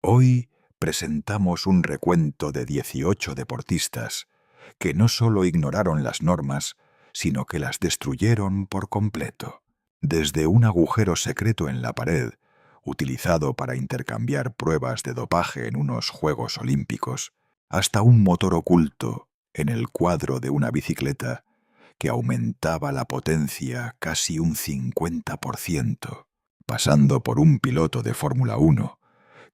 Hoy presentamos un recuento de 18 deportistas que no solo ignoraron las normas, sino que las destruyeron por completo. Desde un agujero secreto en la pared, utilizado para intercambiar pruebas de dopaje en unos Juegos Olímpicos, hasta un motor oculto en el cuadro de una bicicleta que aumentaba la potencia casi un 50%, pasando por un piloto de Fórmula 1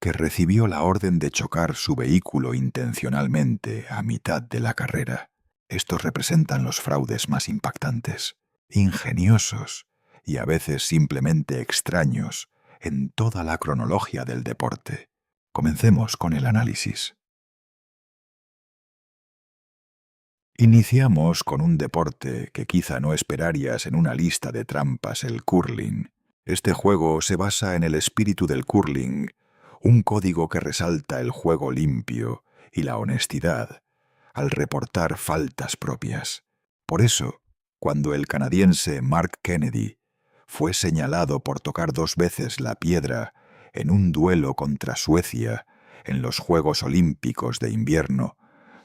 que recibió la orden de chocar su vehículo intencionalmente a mitad de la carrera. Estos representan los fraudes más impactantes, ingeniosos y a veces simplemente extraños en toda la cronología del deporte. Comencemos con el análisis. Iniciamos con un deporte que quizá no esperarías en una lista de trampas, el curling. Este juego se basa en el espíritu del curling, un código que resalta el juego limpio y la honestidad al reportar faltas propias. Por eso, cuando el canadiense Mark Kennedy fue señalado por tocar 2 veces la piedra en un duelo contra Suecia en los Juegos Olímpicos de Invierno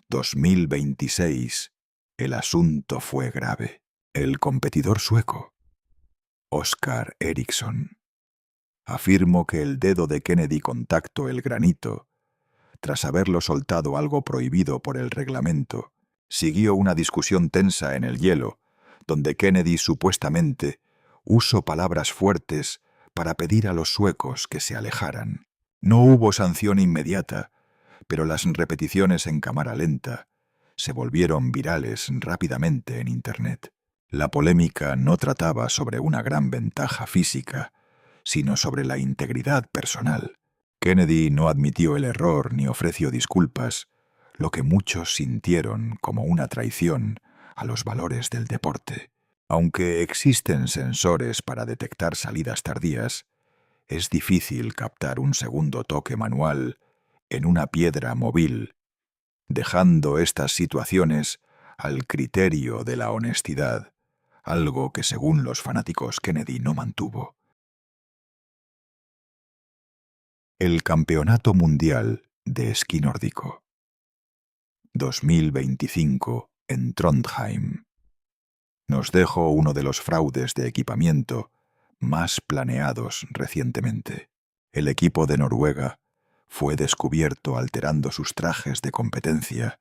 2026, el asunto fue grave. El competidor sueco, Oscar Eriksson, afirmó que el dedo de Kennedy contactó el granito. Tras haberlo soltado algo prohibido por el reglamento, siguió una discusión tensa en el hielo, donde Kennedy supuestamente usó palabras fuertes para pedir a los suecos que se alejaran. No hubo sanción inmediata, pero las repeticiones en cámara lenta se volvieron virales rápidamente en Internet. La polémica no trataba sobre una gran ventaja física, sino sobre la integridad personal. Kennedy no admitió el error ni ofreció disculpas, lo que muchos sintieron como una traición a los valores del deporte. Aunque existen sensores para detectar salidas tardías, es difícil captar un segundo toque manual en una piedra móvil, dejando estas situaciones al criterio de la honestidad, algo que según los fanáticos Kennedy no mantuvo. El Campeonato Mundial de Esquí Nórdico 2025 en Trondheim nos dejó uno de los fraudes de equipamiento más planeados recientemente. El equipo de Noruega fue descubierto alterando sus trajes de competencia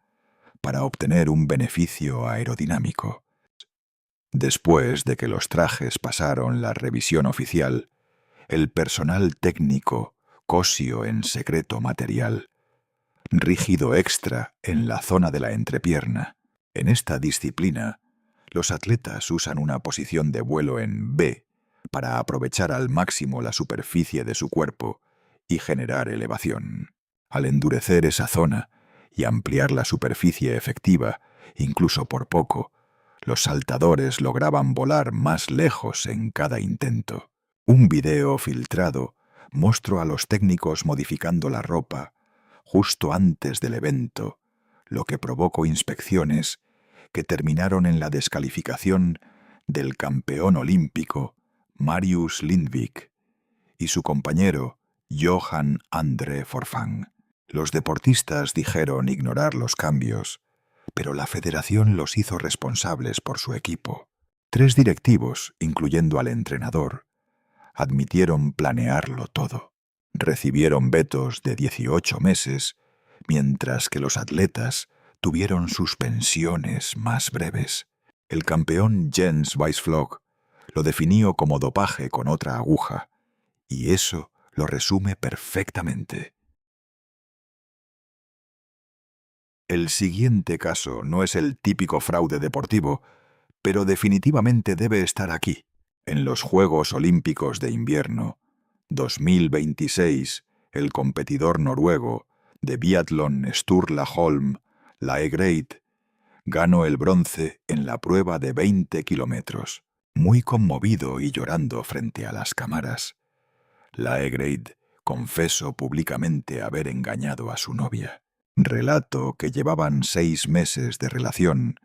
para obtener un beneficio aerodinámico. Después de que los trajes pasaron la revisión oficial, el personal técnico cosió en secreto material rígido extra en la zona de la entrepierna. En esta disciplina, los atletas usan una posición de vuelo en V para aprovechar al máximo la superficie de su cuerpo y generar elevación. Al endurecer esa zona y ampliar la superficie efectiva, incluso por poco, los saltadores lograban volar más lejos en cada intento. Un video filtrado mostró a los técnicos modificando la ropa justo antes del evento, lo que provocó inspecciones que terminaron en la descalificación del campeón olímpico Marius Lindvik y su compañero Johan Andre Forfang. Los deportistas dijeron ignorar los cambios, pero la federación los hizo responsables por su equipo. 3 directivos, incluyendo al entrenador, admitieron planearlo todo. Recibieron vetos de 18 meses, mientras que los atletas tuvieron suspensiones más breves. El campeón Jens Weisflog lo definió como dopaje con otra aguja, y eso lo resume perfectamente. El siguiente caso no es el típico fraude deportivo, pero definitivamente debe estar aquí. En los Juegos Olímpicos de Invierno 2026, el competidor noruego de biatlón Sturla Holm Laegreit ganó el bronce en la prueba de 20 kilómetros. Muy conmovido y llorando frente a las cámaras, Laegreit confesó públicamente haber engañado a su novia. Relato que llevaban 6 meses de relación,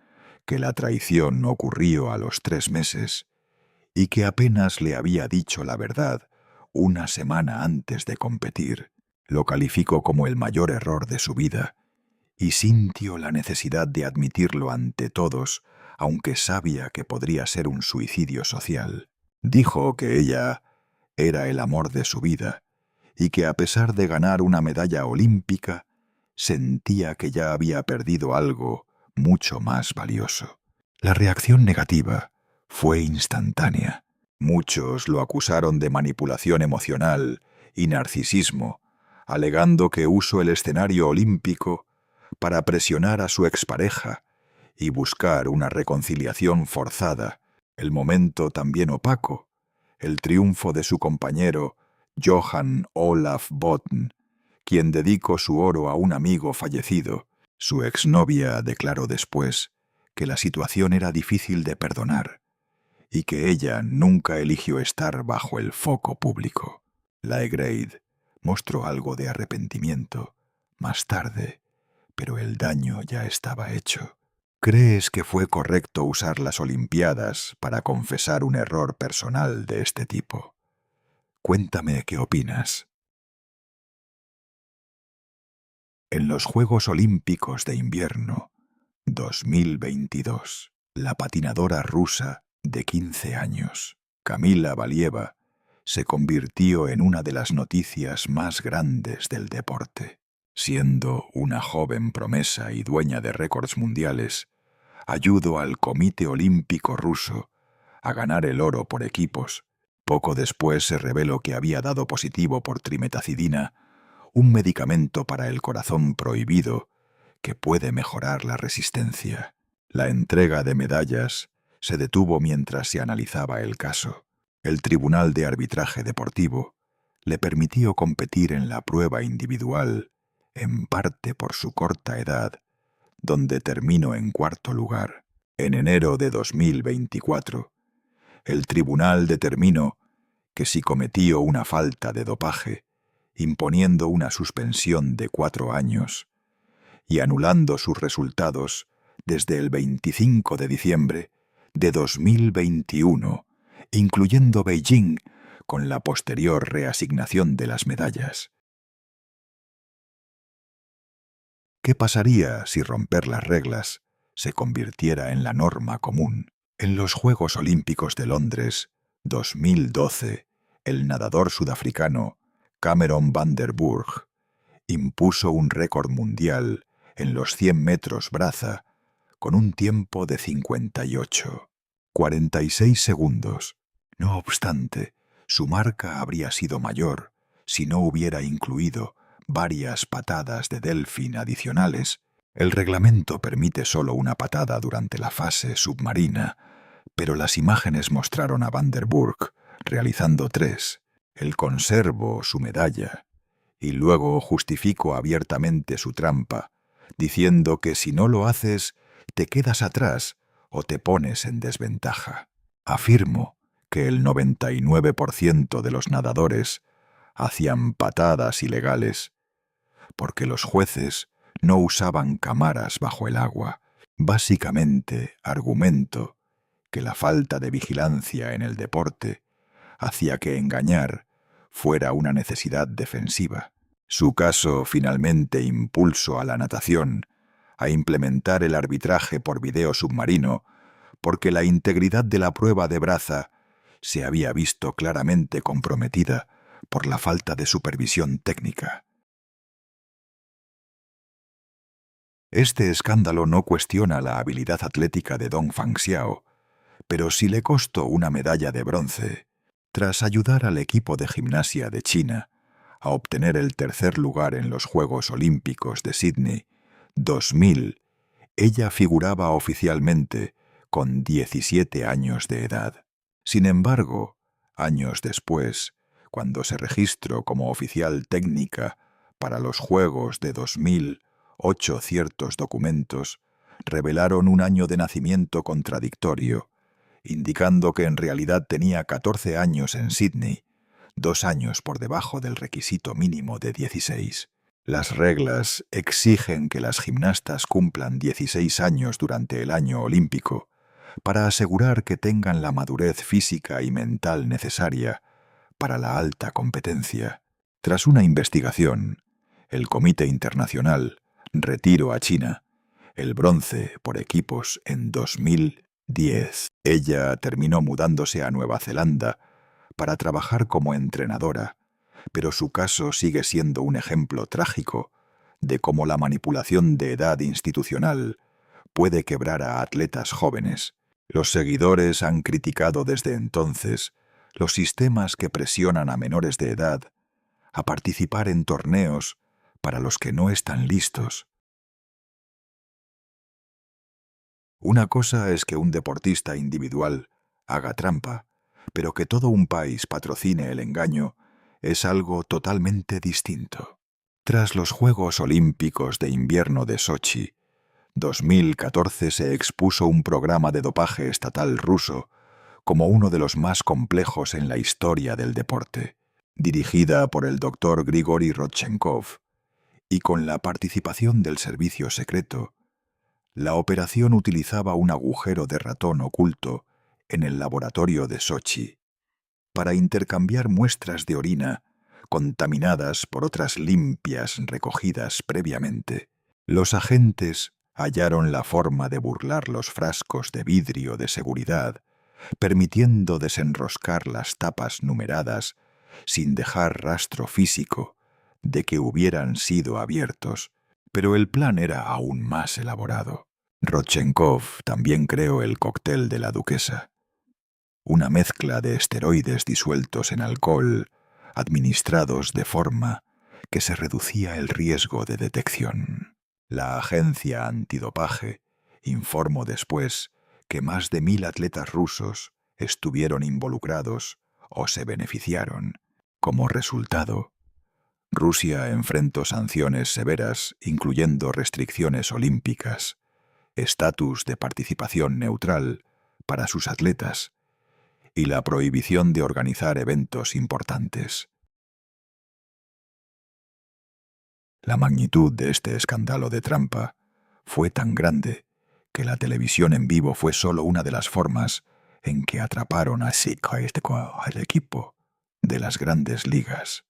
que la traición ocurrió a los 3 meses y que apenas le había dicho la verdad una semana antes de competir. Lo calificó como el mayor error de su vida y sintió la necesidad de admitirlo ante todos, aunque sabía que podría ser un suicidio social. Dijo que ella era el amor de su vida y que a pesar de ganar una medalla olímpica, sentía que ya había perdido algo mucho más valioso. La reacción negativa fue instantánea. Muchos lo acusaron de manipulación emocional y narcisismo, alegando que usó el escenario olímpico para presionar a su expareja y buscar una reconciliación forzada. El momento también opaco, el triunfo de su compañero Johan Olaf Botn, quien dedicó su oro a un amigo fallecido. Su exnovia declaró después que la situación era difícil de perdonar y que ella nunca eligió estar bajo el foco público. Laigreid mostró algo de arrepentimiento más tarde, pero el daño ya estaba hecho. ¿Crees que fue correcto usar las Olimpiadas para confesar un error personal de este tipo? Cuéntame qué opinas. En los Juegos Olímpicos de Invierno 2022, la patinadora rusa de 15 años, Kamila Valieva, se convirtió en una de las noticias más grandes del deporte. Siendo una joven promesa y dueña de récords mundiales, ayudó al Comité Olímpico Ruso a ganar el oro por equipos. Poco después se reveló que había dado positivo por trimetacidina, un medicamento para el corazón prohibido que puede mejorar la resistencia. La entrega de medallas se detuvo mientras se analizaba el caso. El Tribunal de Arbitraje Deportivo le permitió competir en la prueba individual, en parte por su corta edad, donde terminó en cuarto lugar. En enero de 2024, el tribunal determinó que si cometió una falta de dopaje, imponiendo una suspensión de 4 años y anulando sus resultados desde el 25 de diciembre de 2021, incluyendo Beijing, con la posterior reasignación de las medallas. ¿Qué pasaría si romper las reglas se convirtiera en la norma común? En los Juegos Olímpicos de Londres 2012, el nadador sudafricano Cameron van der Burg impuso un récord mundial en los 100 metros braza con un tiempo de 58,46 segundos. No obstante, su marca habría sido mayor si no hubiera incluido varias patadas de delfín adicionales. El reglamento permite solo una patada durante la fase submarina, pero las imágenes mostraron a Van der Burg realizando 3. Él conservó su medalla y luego justificó abiertamente su trampa, diciendo que si no lo haces, te quedas atrás o te pones en desventaja. Afirmo que el 99% de los nadadores hacían patadas ilegales porque los jueces no usaban cámaras bajo el agua. Básicamente, argumento que la falta de vigilancia en el deporte hacía que engañar fuera una necesidad defensiva. Su caso finalmente impulsó a la natación a implementar el arbitraje por video submarino porque la integridad de la prueba de braza se había visto claramente comprometida por la falta de supervisión técnica. Este escándalo no cuestiona la habilidad atlética de Dong Fangxiao, pero sí le costó una medalla de bronce, tras ayudar al equipo de gimnasia de China a obtener el tercer lugar en los Juegos Olímpicos de Sydney 2000. Ella figuraba oficialmente con 17 años de edad. Sin embargo, años después, cuando se registró como oficial técnica para los Juegos de 2008, ciertos documentos revelaron un año de nacimiento contradictorio, indicando que en realidad tenía 14 años en Sydney, 2 años por debajo del requisito mínimo de 16. Las reglas exigen que las gimnastas cumplan 16 años durante el año olímpico para asegurar que tengan la madurez física y mental necesaria para la alta competencia. Tras una investigación, el Comité Internacional retiró a China el bronce por equipos en 2010. Ella terminó mudándose a Nueva Zelanda para trabajar como entrenadora, pero su caso sigue siendo un ejemplo trágico de cómo la manipulación de edad institucional puede quebrar a atletas jóvenes. Los seguidores han criticado desde entonces los sistemas que presionan a menores de edad a participar en torneos para los que no están listos. Una cosa es que un deportista individual haga trampa, pero que todo un país patrocine el engaño es algo totalmente distinto. Tras los Juegos Olímpicos de Invierno de Sochi, 2014 se expuso un programa de dopaje estatal ruso como uno de los más complejos en la historia del deporte, dirigida por el doctor Grigori Rodchenkov y con la participación del servicio secreto. La operación utilizaba un agujero de ratón oculto en el laboratorio de Sochi para intercambiar muestras de orina contaminadas por otras limpias recogidas previamente. Los agentes hallaron la forma de burlar los frascos de vidrio de seguridad, permitiendo desenroscar las tapas numeradas sin dejar rastro físico de que hubieran sido abiertos, pero el plan era aún más elaborado. Rodchenkov también creó el cóctel de la duquesa, una mezcla de esteroides disueltos en alcohol, administrados de forma que se reducía el riesgo de detección. La agencia antidopaje informó después que más de 1000 atletas rusos estuvieron involucrados o se beneficiaron. Como resultado, Rusia enfrentó sanciones severas, incluyendo restricciones olímpicas, estatus de participación neutral para sus atletas y la prohibición de organizar eventos importantes. La magnitud de este escándalo de trampa fue tan grande que la televisión en vivo fue solo una de las formas en que atraparon al equipo de las grandes ligas.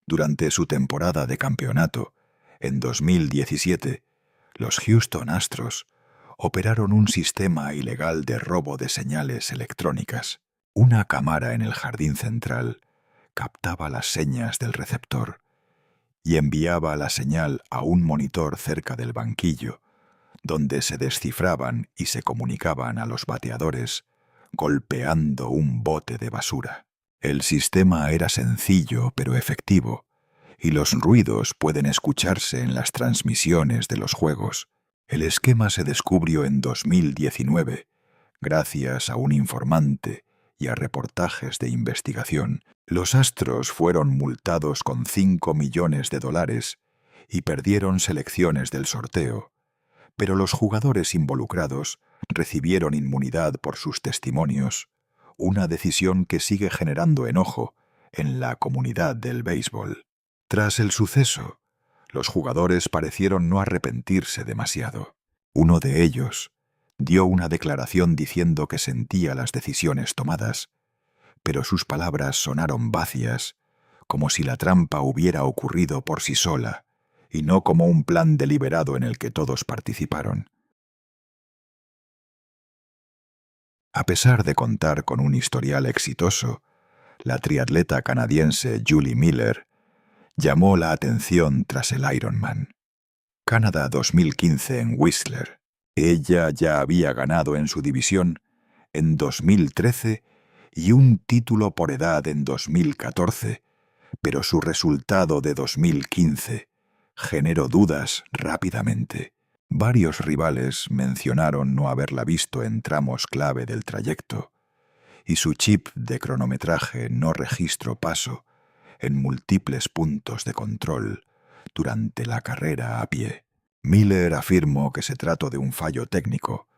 Durante su temporada de campeonato, en 2017, los Houston Astros operaron un sistema ilegal de robo de señales electrónicas. Una cámara en el jardín central captaba las señas del receptor y enviaba la señal a un monitor cerca del banquillo, donde se descifraban y se comunicaban a los bateadores golpeando un bote de basura. El sistema era sencillo pero efectivo, y los ruidos pueden escucharse en las transmisiones de los juegos. El esquema se descubrió en 2019, gracias a un informante y a reportajes de investigación. Los Astros fueron multados con $5 millones y perdieron selecciones del sorteo, pero los jugadores involucrados recibieron inmunidad por sus testimonios, una decisión que sigue generando enojo en la comunidad del béisbol. Tras el suceso, los jugadores parecieron no arrepentirse demasiado. Uno de ellos dio una declaración diciendo que sentía las decisiones tomadas, pero sus palabras sonaron vacías, como si la trampa hubiera ocurrido por sí sola y no como un plan deliberado en el que todos participaron. A pesar de contar con un historial exitoso, la triatleta canadiense Julie Miller llamó la atención tras el Ironman Canadá 2015 en Whistler. Ella ya había ganado en su división en 2013 y un título por edad en 2014, pero su resultado de 2015 generó dudas rápidamente. Varios rivales mencionaron no haberla visto en tramos clave del trayecto, y su chip de cronometraje no registró paso en múltiples puntos de control durante la carrera a pie. Miller afirmó que se trató de un fallo técnico,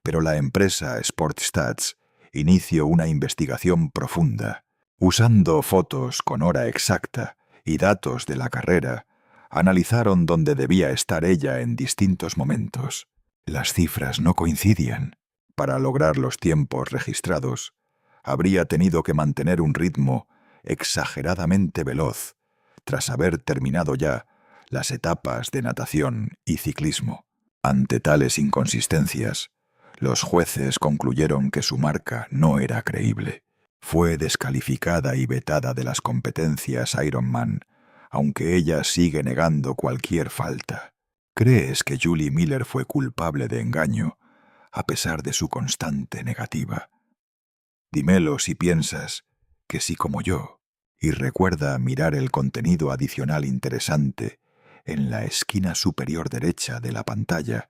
pero la empresa SportStats inició una investigación profunda. Usando fotos con hora exacta y datos de la carrera, analizaron dónde debía estar ella en distintos momentos. Las cifras no coincidían. Para lograr los tiempos registrados, habría tenido que mantener un ritmo exageradamente veloz, tras haber terminado ya las etapas de natación y ciclismo. Ante tales inconsistencias, los jueces concluyeron que su marca no era creíble. Fue descalificada y vetada de las competencias Ironman, aunque ella sigue negando cualquier falta. ¿Crees que Julie Miller fue culpable de engaño, a pesar de su constante negativa? Dímelo si piensas que sí como yo, y recuerda mirar el contenido adicional interesante en la esquina superior derecha de la pantalla.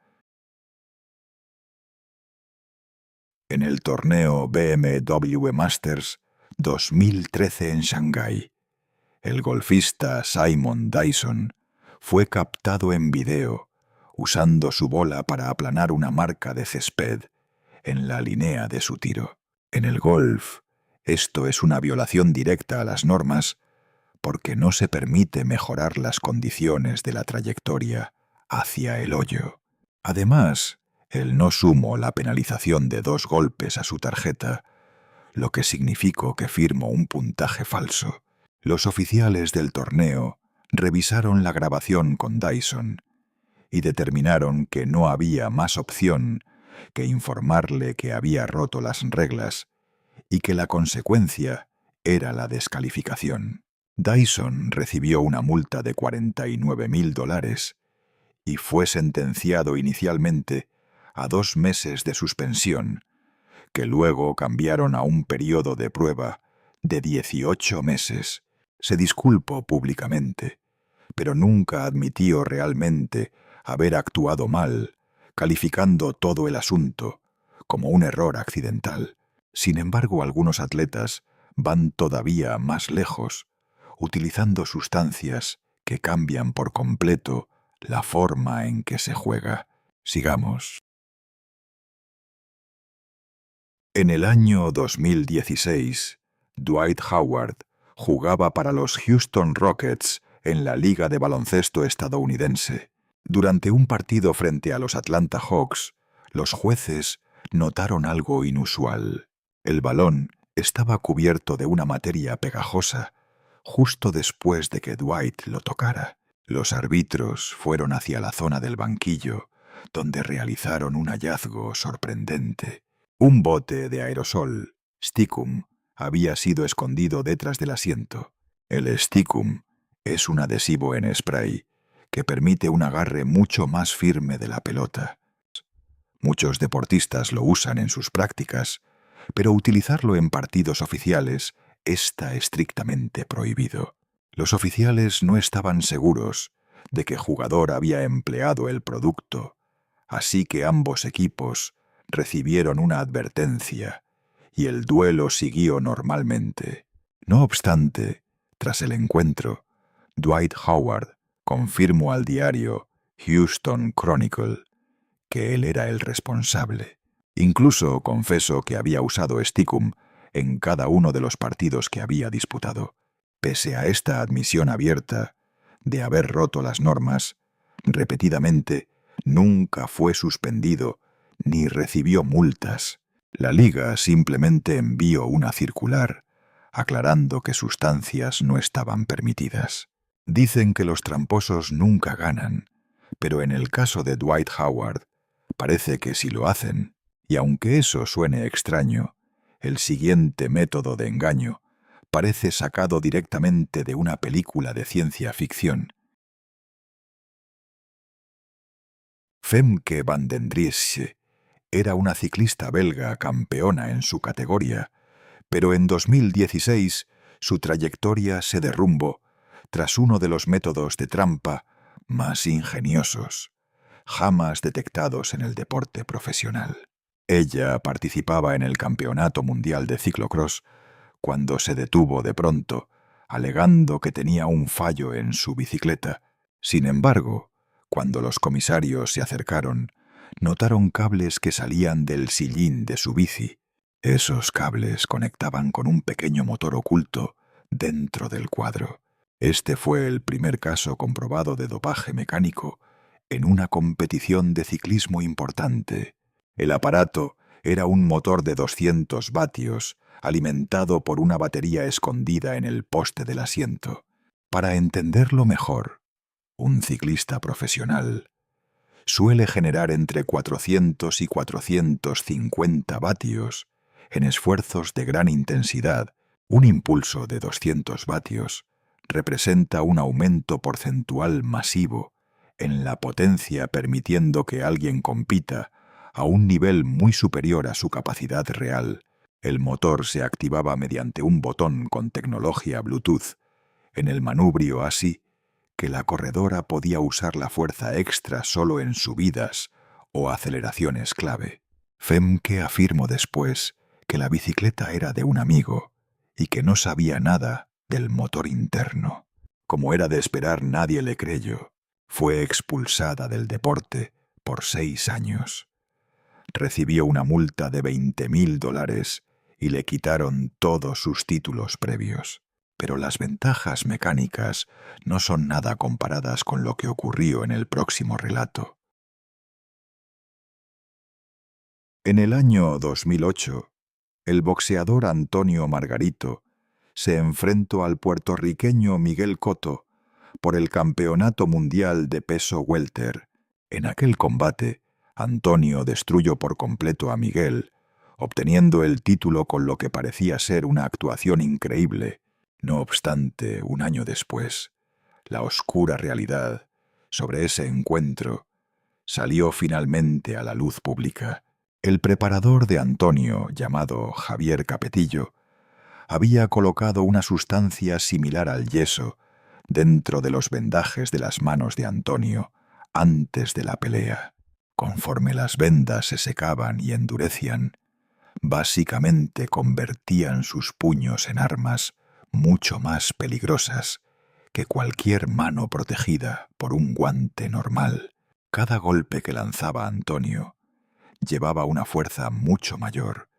En el torneo BMW Masters 2013 en Shanghái, el golfista Simon Dyson fue captado en video usando su bola para aplanar una marca de césped en la línea de su tiro. En el golf, esto es una violación directa a las normas porque no se permite mejorar las condiciones de la trayectoria hacia el hoyo. Además, él no sumó la penalización de 2 golpes a su tarjeta, lo que significó que firmó un puntaje falso. Los oficiales del torneo revisaron la grabación con Dyson y determinaron que no había más opción que informarle que había roto las reglas y que la consecuencia era la descalificación. Dyson recibió una multa de $49.000 y fue sentenciado inicialmente a 2 meses de suspensión, que luego cambiaron a un periodo de prueba de 18 meses. Se disculpó públicamente, pero nunca admitió realmente haber actuado mal, calificando todo el asunto como un error accidental. Sin embargo, algunos atletas van todavía más lejos, utilizando sustancias que cambian por completo la forma en que se juega. Sigamos. En el año 2016, Dwight Howard jugaba para los Houston Rockets en la Liga de Baloncesto estadounidense. Durante un partido frente a los Atlanta Hawks, los jueces notaron algo inusual. El balón estaba cubierto de una materia pegajosa justo después de que Dwight lo tocara. Los árbitros fueron hacia la zona del banquillo, donde realizaron un hallazgo sorprendente. Un bote de aerosol, Stickum, había sido escondido detrás del asiento. El Stickum es un adhesivo en spray que permite un agarre mucho más firme de la pelota. Muchos deportistas lo usan en sus prácticas, pero utilizarlo en partidos oficiales está estrictamente prohibido. Los oficiales no estaban seguros de qué jugador había empleado el producto, así que ambos equipos recibieron una advertencia y el duelo siguió normalmente. No obstante, tras el encuentro, Dwight Howard confirmó al diario Houston Chronicle que él era el responsable. Incluso confesó que había usado Stickum en cada uno de los partidos que había disputado. Pese a esta admisión abierta de haber roto las normas, repetidamente nunca fue suspendido ni recibió multas. La liga simplemente envió una circular aclarando que sustancias no estaban permitidas. Dicen que los tramposos nunca ganan, pero en el caso de Dwight Howard parece que sí lo hacen, y aunque eso suene extraño, el siguiente método de engaño parece sacado directamente de una película de ciencia ficción. Femke van den Driesche era una ciclista belga campeona en su categoría, pero en 2016 su trayectoria se derrumbó tras uno de los métodos de trampa más ingeniosos jamás detectados en el deporte profesional. Ella participaba en el Campeonato Mundial de Ciclocross cuando se detuvo de pronto, alegando que tenía un fallo en su bicicleta. Sin embargo, cuando los comisarios se acercaron, notaron cables que salían del sillín de su bici. Esos cables conectaban con un pequeño motor oculto dentro del cuadro. Este fue el primer caso comprobado de dopaje mecánico en una competición de ciclismo importante. El aparato era un motor de 200 vatios alimentado por una batería escondida en el poste del asiento. Para entenderlo mejor, un ciclista profesional suele generar entre 400 y 450 vatios en esfuerzos de gran intensidad. Un impulso de 200 vatios representa un aumento porcentual masivo en la potencia, permitiendo que alguien compita a un nivel muy superior a su capacidad real. El motor se activaba mediante un botón con tecnología Bluetooth en el manubrio, así que la corredora podía usar la fuerza extra solo en subidas o aceleraciones clave. Femke afirmó después que la bicicleta era de un amigo y que no sabía nada del motor interno. Como era de esperar, nadie le creyó. Fue expulsada del deporte por 6 años. Recibió una multa de $20.000 y le quitaron todos sus títulos previos. Pero las ventajas mecánicas no son nada comparadas con lo que ocurrió en el próximo relato. En el año 2008, el boxeador Antonio Margarito se enfrentó al puertorriqueño Miguel Cotto por el Campeonato Mundial de Peso Welter. En aquel combate, Antonio destruyó por completo a Miguel, obteniendo el título con lo que parecía ser una actuación increíble. No obstante, un año después, la oscura realidad sobre ese encuentro salió finalmente a la luz pública. El preparador de Antonio, llamado Javier Capetillo, había colocado una sustancia similar al yeso dentro de los vendajes de las manos de Antonio antes de la pelea. Conforme las vendas se secaban y endurecían, básicamente convertían sus puños en armas mucho más peligrosas que cualquier mano protegida por un guante normal. Cada golpe que lanzaba Antonio llevaba una fuerza mucho mayor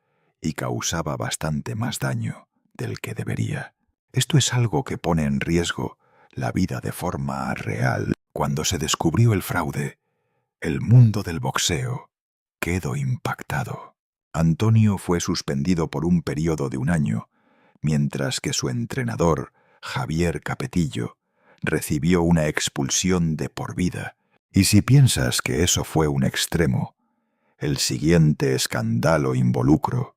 y causaba bastante más daño del que debería. Esto es algo que pone en riesgo la vida de forma real. Cuando se descubrió el fraude, el mundo del boxeo quedó impactado. Antonio fue suspendido por un periodo de 1 año, mientras que su entrenador, Javier Capetillo, recibió una expulsión de por vida. Y si piensas que eso fue un extremo, el siguiente escándalo involucró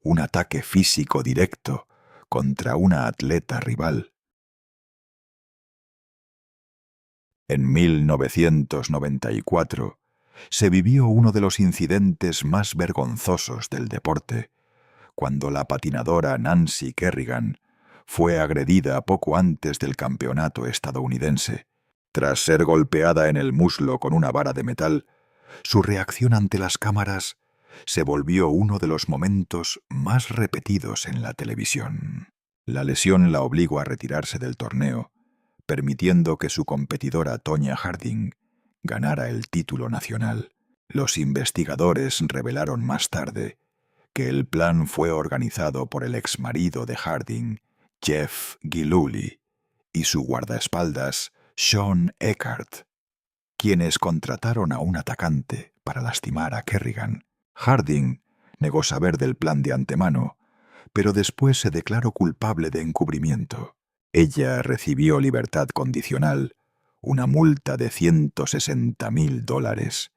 un ataque físico directo contra una atleta rival. En 1994 se vivió uno de los incidentes más vergonzosos del deporte, cuando la patinadora Nancy Kerrigan fue agredida poco antes del campeonato estadounidense. Tras ser golpeada en el muslo con una vara de metal, su reacción ante las cámaras se volvió uno de los momentos más repetidos en la televisión. La lesión la obligó a retirarse del torneo, permitiendo que su competidora Tonya Harding ganara el título nacional. Los investigadores revelaron más tarde que el plan fue organizado por el exmarido de Harding, Jeff Gillooly, y su guardaespaldas, Sean Eckhart, quienes contrataron a un atacante para lastimar a Kerrigan. Harding negó saber del plan de antemano, pero después se declaró culpable de encubrimiento. Ella recibió libertad condicional, una multa de $160.000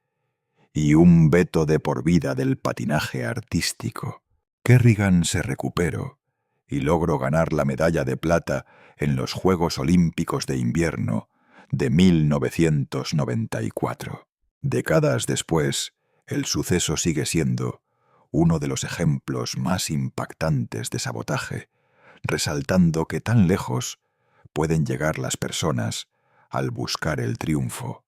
y un veto de por vida del patinaje artístico. Kerrigan se recuperó y logró ganar la medalla de plata en los Juegos Olímpicos de Invierno de 1994. Décadas después, el suceso sigue siendo uno de los ejemplos más impactantes de sabotaje, resaltando que tan lejos pueden llegar las personas al buscar el triunfo.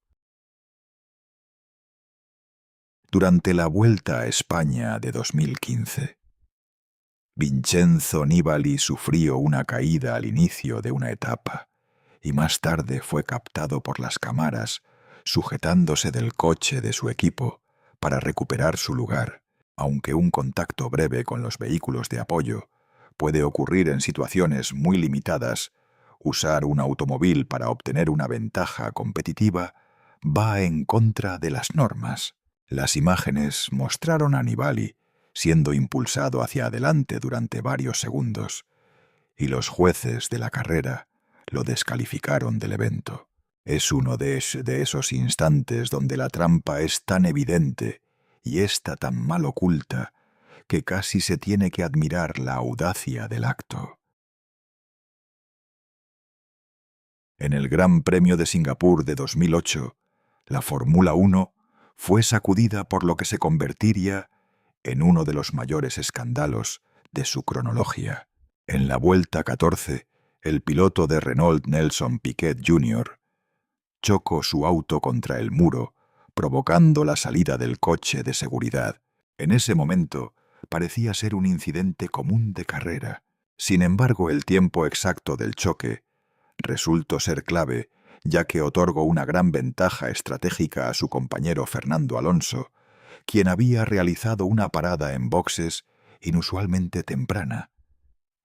Durante la Vuelta a España de 2015, Vincenzo Nibali sufrió una caída al inicio de una etapa y más tarde fue captado por las cámaras sujetándose del coche de su equipo para recuperar su lugar. Aunque un contacto breve con los vehículos de apoyo puede ocurrir en situaciones muy limitadas, usar un automóvil para obtener una ventaja competitiva va en contra de las normas. Las imágenes mostraron a Nibali siendo impulsado hacia adelante durante varios segundos, y los jueces de la carrera lo descalificaron del evento. Es uno de esos instantes donde la trampa es tan evidente y está tan mal oculta que casi se tiene que admirar la audacia del acto. En el Gran Premio de Singapur de 2008, la Fórmula 1 fue sacudida por lo que se convertiría en uno de los mayores escándalos de su cronología. En la vuelta 14, el piloto de Renault Nelson Piquet Jr. chocó su auto contra el muro, provocando la salida del coche de seguridad. En ese momento, parecía ser un incidente común de carrera. Sin embargo, el tiempo exacto del choque resultó ser clave, ya que otorgó una gran ventaja estratégica a su compañero Fernando Alonso, quien había realizado una parada en boxes inusualmente temprana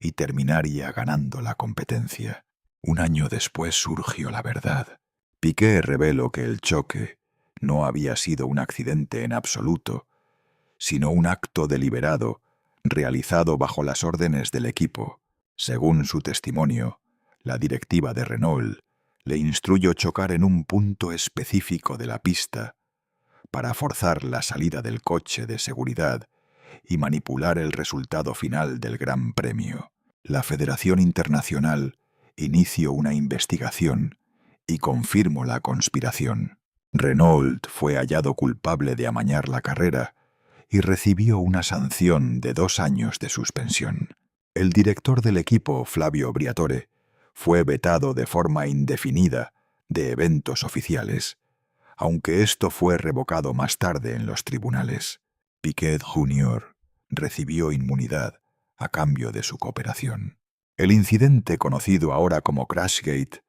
y terminaría ganando la competencia. Un año después surgió la verdad. Piquet reveló que el choque no había sido un accidente en absoluto, sino un acto deliberado realizado bajo las órdenes del equipo. Según su testimonio, la directiva de Renault le instruyó chocar en un punto específico de la pista para forzar la salida del coche de seguridad y manipular el resultado final del Gran Premio. La Federación Internacional inició una investigación y confirmó la conspiración. Renault fue hallado culpable de amañar la carrera y recibió una sanción de 2 años de suspensión. El director del equipo, Flavio Briatore, fue vetado de forma indefinida de eventos oficiales, aunque esto fue revocado más tarde en los tribunales. Piquet Jr. recibió inmunidad a cambio de su cooperación. El incidente, conocido ahora como Crashgate,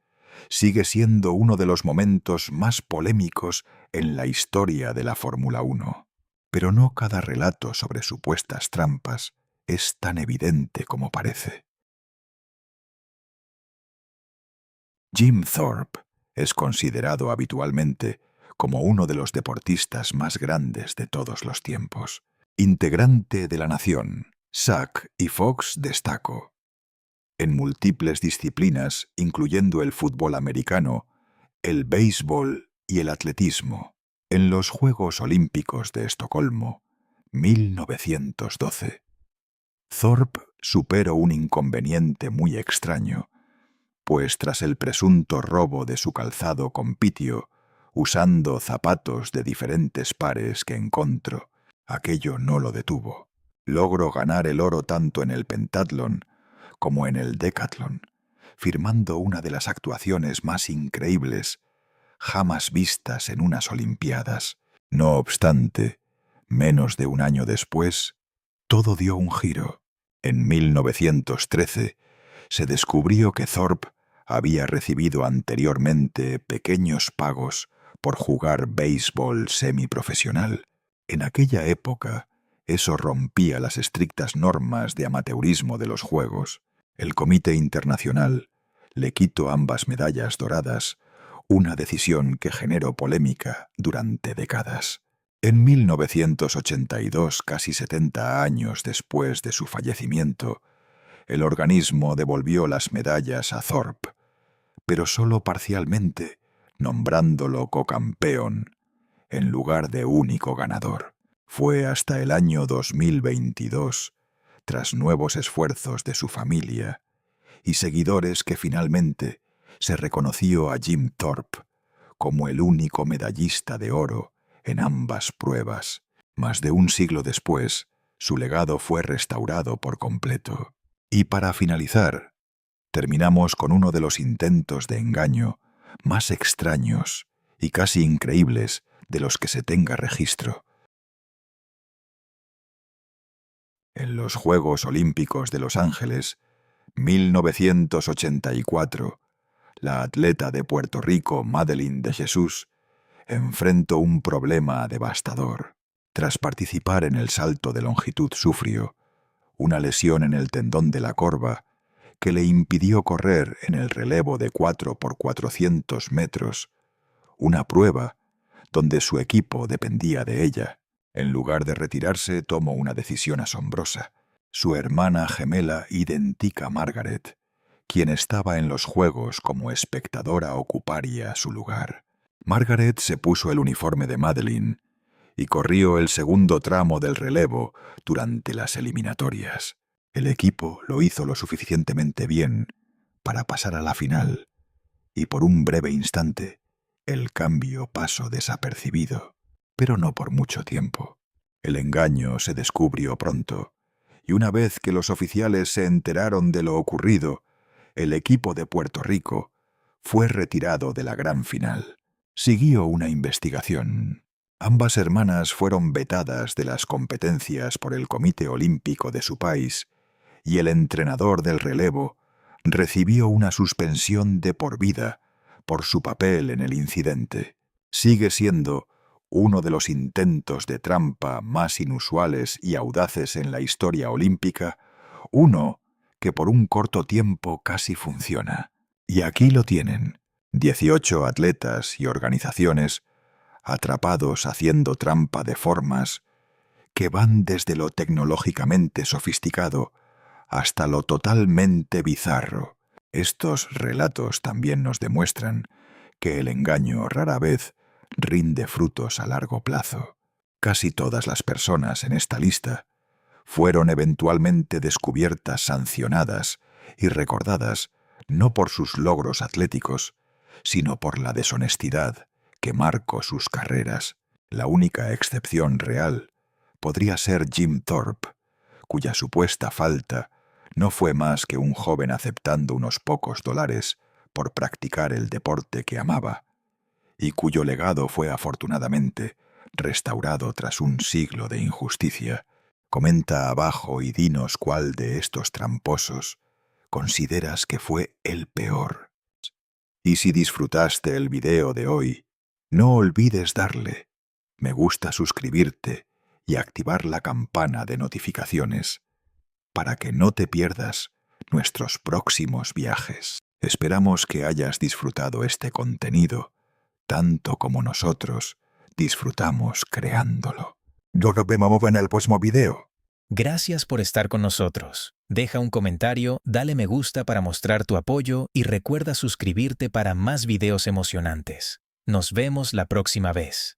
sigue siendo uno de los momentos más polémicos en la historia de la Fórmula 1. Pero no cada relato sobre supuestas trampas es tan evidente como parece. Jim Thorpe es considerado habitualmente como uno de los deportistas más grandes de todos los tiempos. Integrante de la nación, Sack y Fox destacó en múltiples disciplinas, incluyendo el fútbol americano, el béisbol y el atletismo. En los Juegos Olímpicos de Estocolmo, 1912, Thorpe superó un inconveniente muy extraño, pues tras el presunto robo de su calzado compitio, usando zapatos de diferentes pares que encontró, aquello no lo detuvo. Logró ganar el oro tanto en el pentatlón como en el decatlón, firmando una de las actuaciones más increíbles jamás vistas en unas Olimpiadas. No obstante, menos de un año después, todo dio un giro. En 1913 se descubrió que Thorpe había recibido anteriormente pequeños pagos por jugar béisbol semiprofesional. En aquella época, eso rompía las estrictas normas de amateurismo de los Juegos. El Comité Internacional le quitó ambas medallas doradas, una decisión que generó polémica durante décadas. En 1982, casi 70 años después de su fallecimiento, el organismo devolvió las medallas a Thorpe, pero solo parcialmente, nombrándolo cocampeón en lugar de único ganador. Fue hasta el año 2022, tras nuevos esfuerzos de su familia y seguidores, que finalmente se reconoció a Jim Thorpe como el único medallista de oro en ambas pruebas. Más de un siglo después, su legado fue restaurado por completo. Y para finalizar, terminamos con uno de los intentos de engaño más extraños y casi increíbles de los que se tenga registro. En los Juegos Olímpicos de Los Ángeles, 1984, la atleta de Puerto Rico, Madeline de Jesús, enfrentó un problema devastador. Tras participar en el salto de longitud sufrió una lesión en el tendón de la corva que le impidió correr en el relevo de 4x400 metros, una prueba donde su equipo dependía de ella. En lugar de retirarse, tomó una decisión asombrosa. Su hermana gemela idéntica a Margaret, quien estaba en los juegos como espectadora, ocuparía su lugar. Margaret se puso el uniforme de Madeline y corrió el segundo tramo del relevo durante las eliminatorias. El equipo lo hizo lo suficientemente bien para pasar a la final, y por un breve instante el cambio pasó desapercibido, pero no por mucho tiempo. El engaño se descubrió pronto, y una vez que los oficiales se enteraron de lo ocurrido, el equipo de Puerto Rico fue retirado de la gran final. Siguió una investigación. Ambas hermanas fueron vetadas de las competencias por el Comité Olímpico de su país, y el entrenador del relevo recibió una suspensión de por vida por su papel en el incidente. Sigue siendo uno de los intentos de trampa más inusuales y audaces en la historia olímpica, uno que por un corto tiempo casi funciona. Y aquí lo tienen, 18 atletas y organizaciones atrapados haciendo trampa de formas que van desde lo tecnológicamente sofisticado hasta lo totalmente bizarro. Estos relatos también nos demuestran que el engaño rara vez rinde frutos a largo plazo. Casi todas las personas en esta lista fueron eventualmente descubiertas, sancionadas y recordadas no por sus logros atléticos, sino por la deshonestidad que marcó sus carreras. La única excepción real podría ser Jim Thorpe, cuya supuesta falta no fue más que un joven aceptando unos pocos dólares por practicar el deporte que amaba, y cuyo legado fue afortunadamente restaurado tras un siglo de injusticia. Comenta abajo y dinos cuál de estos tramposos consideras que fue el peor. Y si disfrutaste el video de hoy, no olvides darle me gusta, suscribirte y activar la campana de notificaciones para que no te pierdas nuestros próximos viajes. Esperamos que hayas disfrutado este contenido tanto como nosotros disfrutamos creándolo. Nos vemos en el próximo video. Gracias por estar con nosotros. Deja un comentario, dale me gusta para mostrar tu apoyo y recuerda suscribirte para más videos emocionantes. Nos vemos la próxima vez.